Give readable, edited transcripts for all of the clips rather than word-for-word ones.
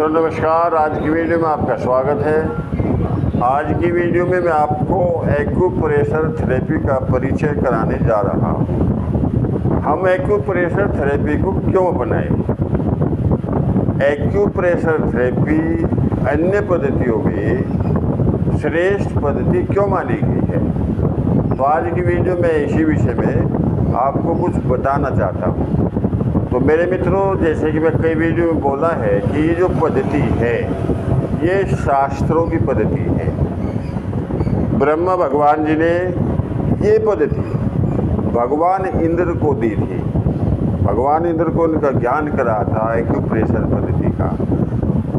मित्रों नमस्कार। आज की वीडियो में आपका स्वागत है। आज की वीडियो में मैं आपको एक्यूप्रेशर थेरेपी का परिचय कराने जा रहा हूँ। हम एक्यूप्रेशर थेरेपी को क्यों अपनाएं? एक्यूप्रेशर थेरेपी अन्य पद्धतियों में श्रेष्ठ पद्धति क्यों मानी गई है? तो आज की वीडियो में इसी विषय में आपको कुछ बताना चाहता हूँ। तो मेरे मित्रों, जैसे कि मैं कई वीडियो में बोला है कि ये जो पद्धति है ये शास्त्रों की पद्धति है। ब्रह्मा भगवान जी ने ये पद्धति भगवान इंद्र को दी थी। भगवान इंद्र को उनका ज्ञान करा था एक्यूप्रेशर पद्धति का,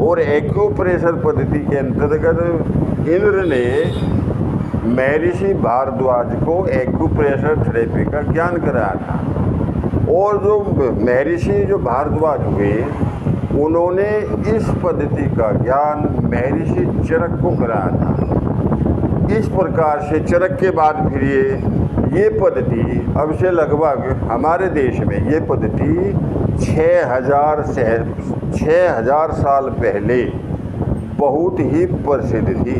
और एक्यूप्रेशर पद्धति के अंतर्गत इंद्र ने महर्षि भारद्वाज को एक्यूप्रेशर थेरेपी का ज्ञान कराया था। और जो महर्षि जो भारद्वाज हुए उन्होंने इस पद्धति का ज्ञान महर्षि चरक को कराया था। इस प्रकार से चरक के बाद फिर ये पद्धति अब से लगभग हमारे देश में ये पद्धति 6000 साल पहले बहुत ही प्रसिद्ध थी।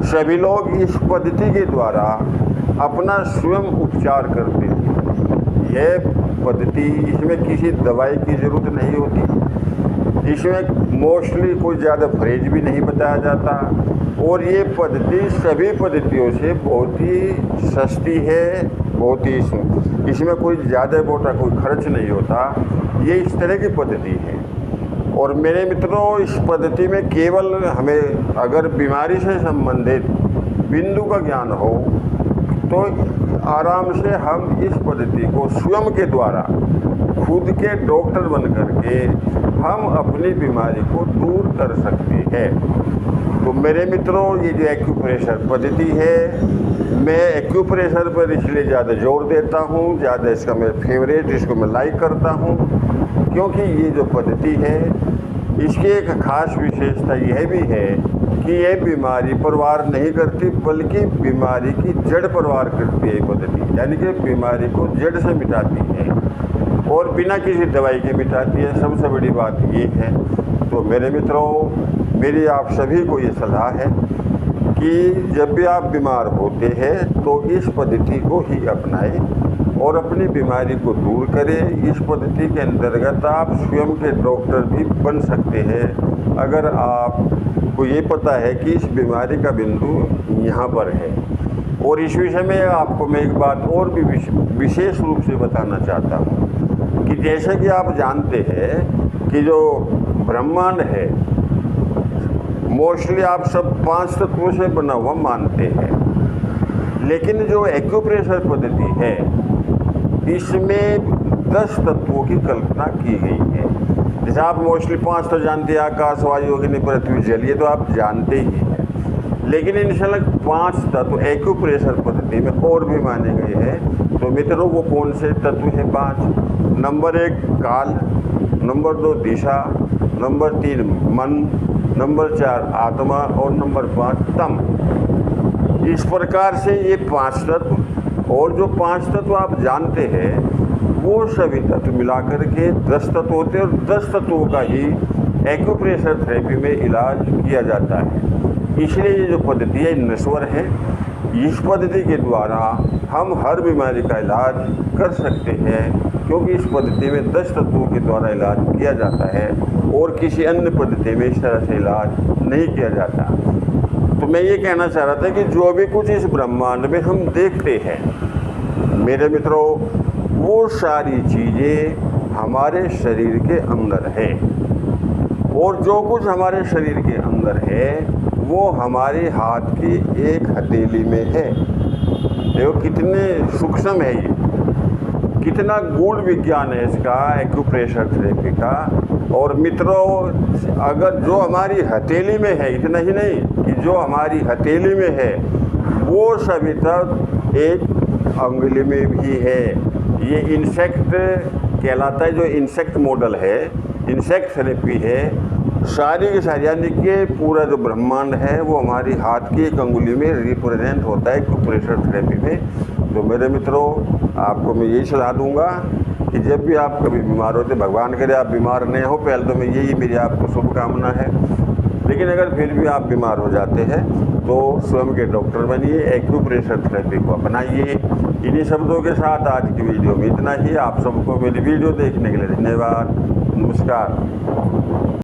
सभी लोग इस पद्धति के द्वारा अपना स्वयं उपचार करते थे। यह पद्धति, इसमें किसी दवाई की ज़रूरत नहीं होती, इसमें मोस्टली कोई ज़्यादा परहेज भी नहीं बताया जाता, और ये पद्धति सभी पद्धतियों से बहुत ही सस्ती है, बहुत ही इसमें कोई ज़्यादा मोटा कोई खर्च नहीं होता। ये इस तरह की पद्धति है। और मेरे मित्रों, इस पद्धति में केवल हमें अगर बीमारी से संबंधित बिंदु का ज्ञान हो तो आराम से हम इस पद्धति को स्वयं के द्वारा खुद के डॉक्टर बन करके हम अपनी बीमारी को दूर कर सकते हैं। तो मेरे मित्रों, ये जो एक्यूप्रेशर पद्धति है, मैं एक्यूप्रेशर पर इसलिए ज़्यादा जोर देता हूँ, ज़्यादा इसका मैं फेवरेट, इसको मैं लाइक करता हूँ, क्योंकि ये जो पद्धति है इसकी एक खास विशेषता यह भी है कि यह बीमारी परवार नहीं करती, बल्कि बीमारी की जड़ परवार करती है ये पद्धति, यानी कि बीमारी को जड़ से मिटाती है और बिना किसी दवाई के मिटाती है। सबसे बड़ी बात ये है। तो मेरे मित्रों, मेरी आप सभी को ये सलाह है कि जब भी आप बीमार होते हैं तो इस पद्धति को ही अपनाएं और अपनी बीमारी को दूर करें। इस पद्धति के अंतर्गत आप स्वयं के डॉक्टर भी बन सकते हैं अगर आपको ये पता है कि इस बीमारी का बिंदु यहाँ पर है। और इस विषय में आपको मैं एक बात और भी विशेष रूप से बताना चाहता हूँ कि जैसे कि आप जानते हैं कि जो ब्रह्मांड है मोस्टली आप सब 5 तत्वों से बना हुआ मानते हैं, लेकिन जो एक्यूप्रेशर पद्धति है इसमें 10 तत्वों की कल्पना की गई है। जैसे आप मोस्टली 5 तो जानते हैं, आकाश, वायु, अग्नि, पृथ्वी, जल, ये तो आप जानते ही हैं। लेकिन इंशाल्लाह 5 तत्व एक्यूप्रेशर पद्धति में और भी माने गए हैं। तो मित्रों, वो कौन से तत्व हैं 5? नंबर 1 काल, नंबर 2 दिशा, नंबर 3 मन, नंबर 4 आत्मा और नंबर 5 तम। इस प्रकार से ये 5 तत्व, और जो 5 तत्व आप जानते हैं वो सभी तत्व मिलाकर के 10 तत्व होते हैं, और 10 तत्वों का ही एक्यूप्रेशर थेरेपी में इलाज किया जाता है। इसलिए ये जो पद्धति है नश्वर है। इस पद्धति के द्वारा हम हर बीमारी का इलाज कर सकते हैं, क्योंकि इस पद्धति में 10 तत्वों के द्वारा इलाज किया जाता है और किसी अन्य पद्धति में इस तरह से इलाज नहीं किया जाता। तो मैं ये कहना चाह रहा था कि जो भी कुछ इस ब्रह्मांड में हम देखते हैं मेरे मित्रों, वो सारी चीज़ें हमारे शरीर के अंदर है, और जो कुछ हमारे शरीर के अंदर है वो हमारे हाथ की एक हथेली में है। देखो कितने सूक्ष्म है ये, कितना गूढ़ विज्ञान है इसका एक्यूप्रेशर थेरेपी का। और मित्रों, अगर जो हमारी हथेली में है, इतना ही नहीं कि जो हमारी हथेली में है वो सभी तक एक अंगुली में भी है। ये इंसेक्ट कहलाता है, जो इंसेक्ट मॉडल है, इंसेक्ट थेरेपी है। सारी की सारी, यानी कि पूरा जो ब्रह्मांड है वो हमारी हाथ की एक अंगुली में रिप्रेजेंट होता है एक्यूप्रेशर थेरेपी में। तो मेरे मित्रों, आपको मैं यही सलाह दूंगा कि जब भी आप कभी बीमार होते, भगवान करे आप बीमार नहीं हो, पहले तो मैं यही मेरी आपको शुभकामना है, लेकिन अगर फिर भी आप बीमार हो जाते हैं तो स्वयं के डॉक्टर बनिए, एक्यूप्रेशर थेरेपी को अपनाइए। इन्हीं शब्दों के साथ आज की वीडियो में इतना ही। आप सबको मेरी वीडियो देखने के लिए धन्यवाद। नमस्कार।